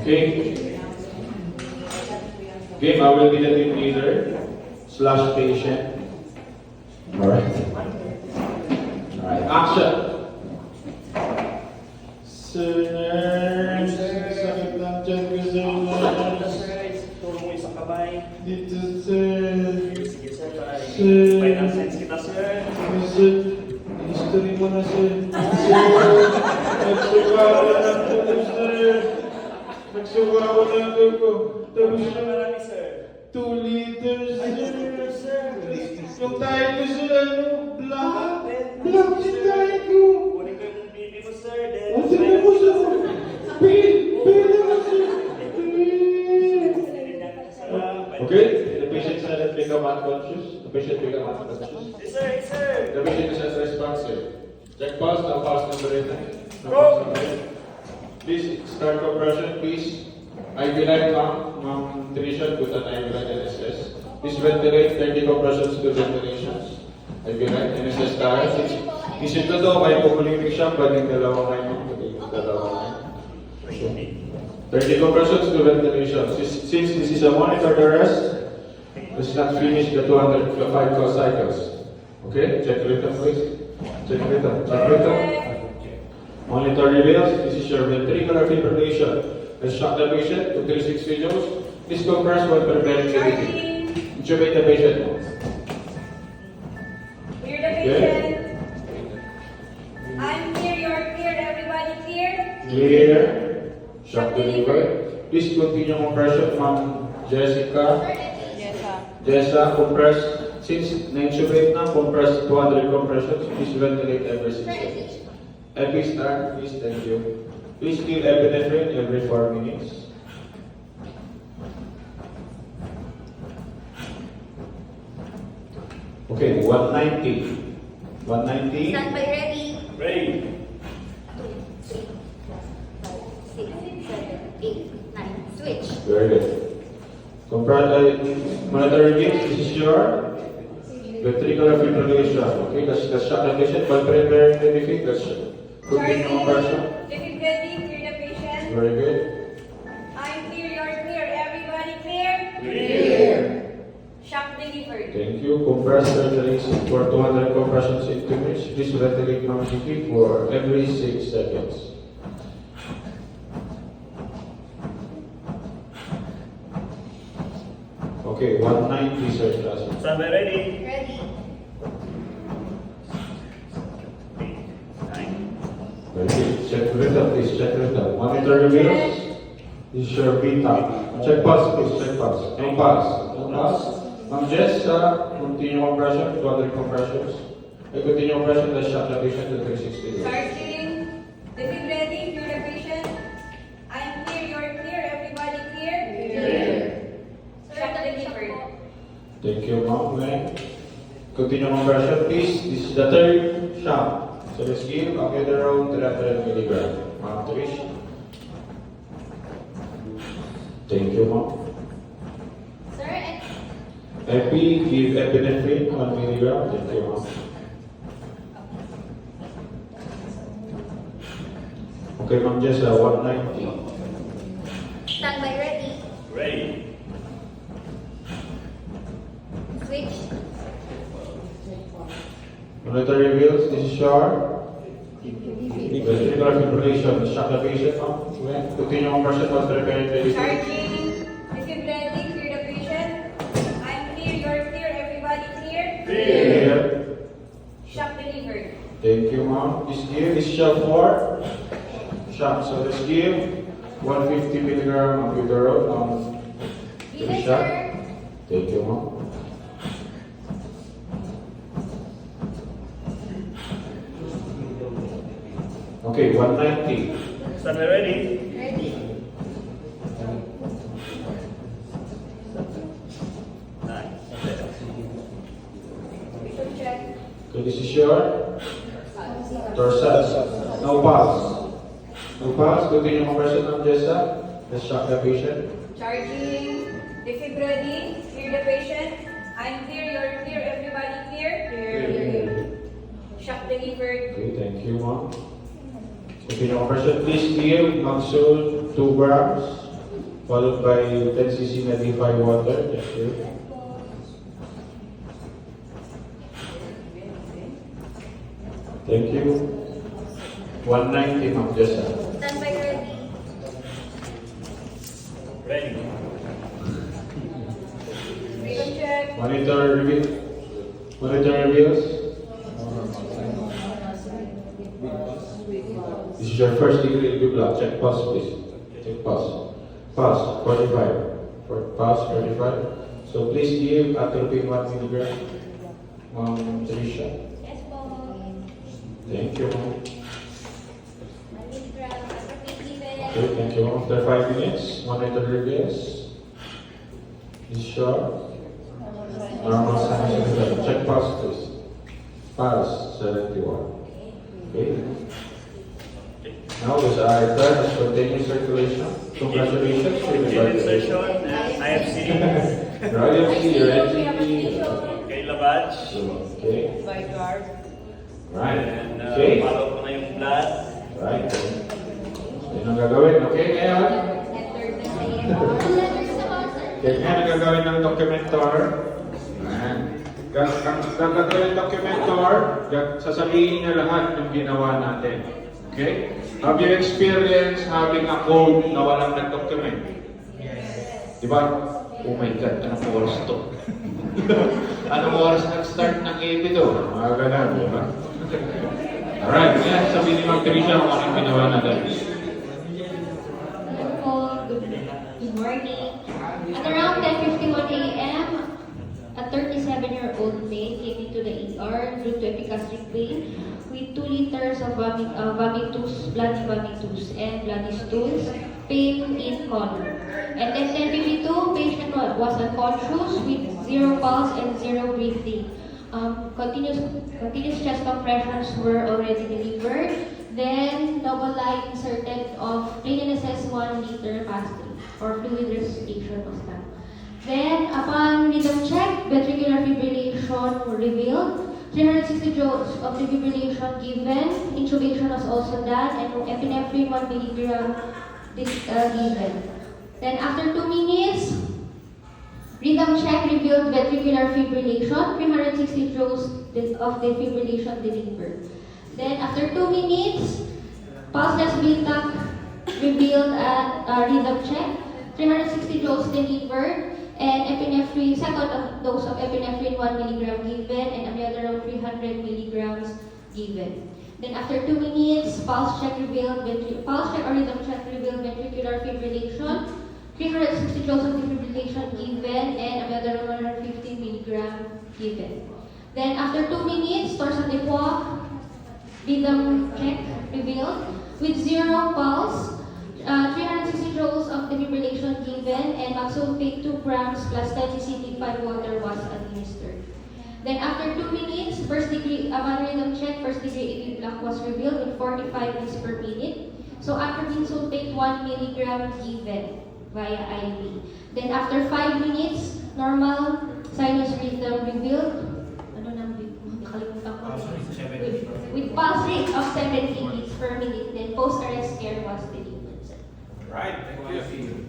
Okay. Okay, I will be the team leader / patient. Alright. Alright, action. Sir Nurse, sakit ng tiyan ko, Sir Nurse. Tulong mo isang kamay. Dito, Sir. Sige, sir. Sir. May sense kita, sir. Sir, history mo na, Sir. Sir, nagsugawa na ako, Sir. Nagsugawa na ako. Tapos Marami, sir. 2 liters, Sir. Yung tayo ko, Sir, ano? Black. Black yung tayo ko. Kunin ko yung baby mo, sir. Then, O, tignan mo, Sir. Pil naman, Sir. Okay, the patient said become unconscious. The patient become unconscious. Yes, sir. Yes, sir. The patient is responsive. Check pulse, now pulse number 8. Go. Please start compression, please. IV line, ma'am Trisha, put an IV line NSS. Please ventilate 30 compressions to ventilations. IV line NSS tayo. Isip na to, may pumulinig siya, pwedeng dalawang line, ma'am. Pwedeng dalawang line. 30 compressions to ventilation. Since this is a monitored arrest, let's not finish the 205 cycles. Okay? Check rhythm, please. Check rhythm. Check rhythm. Monitor reveals this is your ventricular fibrillation. Let's shock the patient to 360 joules. Please compress while preparing the breathing. Intubate the patient. Clear the patient. I'm clear, you're clear, everybody clear? Clear. Shock delivery. Please continue compression, ma'am Jessica. Jessa, compress. Since na-intubate na, compress 200 compressions. Please ventilate every 6 seconds. Epi start, please, thank you. Please give epinephrine every 4 minutes. Okay, 190. 190. Standby ready. Ready. 2, 3, 4, 5, 6, 7, 8, 9. Switch. Very good. Monitor readings, this is your ventricular fibrillation. Okay, that's shock the patient while preparing the defeat. That's continue compression. If ready, clear the patient. Very good. I'm clear, you're clear, everybody clear? Clear. Shock delivered. Thank you. Compress surgeries for 200 compressions in 2 minutes. Please ventilate non-GP for every 6 seconds. Okay, 190 surge class. Standby ready. Ready. 9. Very good. Check rhythm, please. Check rhythm. Monitor reveals. This is your beta. Check pulse, please. Check pulse. No pulse. No pulse. Ma'am Jess, continue compression, 200 compressions. Continue compression, let's shock the patient to 360 degrees. Charging. If ready, clear the patient. I'm clear, you're clear, everybody clear? Clear. Shock delivered. Thank you, ma'am. Continue compression, please. This is the third shock. So let's give Amiodarone 300 milligram. Ma'am Trish. Thank you, ma'am. Sir, and Epi, give epinephrine 1 milligram. Thank you, ma'am. Okay, ma'am Jessa, 190. standby ready. Ready. Switch. Monitor reveals this is your ventricular fibrillation. Shock the patient, ma'am. Continue compression while preparing the defeat. Charging. If ready, clear the patient. I'm clear, you're clear, everybody clear? Clear. Shock delivered. Thank you, ma'am. This give is shot for shock. So let's give 150 milligram of Amiodarone to the Yes, shot. sir. Thank you, ma'am. Okay, 190. Standby ready. Ready. 9. Check. Okay, this is your dorsal. No pulse. No pulse. Continue compression of Jessa. Let's shock the patient. Charging. If ready, clear the patient. I'm clear, you're clear, everybody clear? Clear. Shock delivered. Okay, thank you, ma'am. Continue compression. Please give Maxul 2 grams. followed by 10 cc na D5 water. Thank you. Thank you. 190, Ma'am Jessa. Standby ready. Ready. Freedom check. Monitor review. Monitor reviews. This is your first degree review block. Check pause, please. Check pause. Pause, 45. Pause, 45. So please give atropine 1 milligram. Tricia. Yes po. Thank you, ma'am. 1 milligram. Atropine given. Okay, thank you. After 5 minutes, monitor reviews. Is sure. Normal signs. Check pause, please. Pause, 71. Okay. Now is our turn of spontaneous circulation. Congratulations. Gene insertion and IFC. Royal C, We have a ready. tissue. Okay, lavage. Okay. By guard. Right. And Okay. follow ko na yung blood. Right. Yan ang gagawin. Okay, ngayon. Enter the Two letters na ba, sir? Okay, ngayon ang gagawin ng documentor. Ayan. Gagawin ng documentor, sasabihin niya lahat ng ginawa natin. Okay? Have you experienced having a code na walang nag-document? Diba? Oh my God, anong oras to? Anong oras nag-start ng AP to? Mga ganun, diba? Alright, yan, sabihin ni Ma'am Tricia kung anong ginawa natin. Hello po. Good morning. At around 10:51 a.m., a 37-year-old male came into the ER due to epigastric pain with 2 liters of vomitus, bloody vomitus, and bloody stools, pain in color. And then 10:52, patient was unconscious with 0 pulse and 0 breathing. Continuous chest compressions were already delivered. Then double line inserted of plain NSS 1 liter pastry or fluid resuscitation was done. Then upon rhythm check, ventricular fibrillation revealed. 360 joules of defibrillation given. Intubation was also done and epinephrine 1 milligram given. Then after 2 minutes, rhythm check revealed ventricular fibrillation. 360 joules of defibrillation delivered. Then after 2 minutes, pulseless Biltac revealed at rhythm check. 360 joules delivered. And epinephrine, second dose of epinephrine 1 milligram given and another 300 milligrams given. Then after 2 minutes, pulse check revealed, pulse check or rhythm check revealed ventricular fibrillation, 360 joules of defibrillation given and another 150 milligram given. Then after 2 minutes, torsion de poids, rhythm check revealed with 0 pulse. 360 joules of defibrillation given and maxsulfate 2 grams plus 10 cc 5 water was administered. Then after 2 minutes, first degree rhythm check, first degree AV block was revealed with 45 beats per minute. So atropine sulfate 1 milligram given via IV. Then after 5 minutes, normal sinus rhythm revealed. Ano nang nakalimutan ko. With pulse rate of 70 beats per minute. Then post-arrest care was delivered. Right, thank you.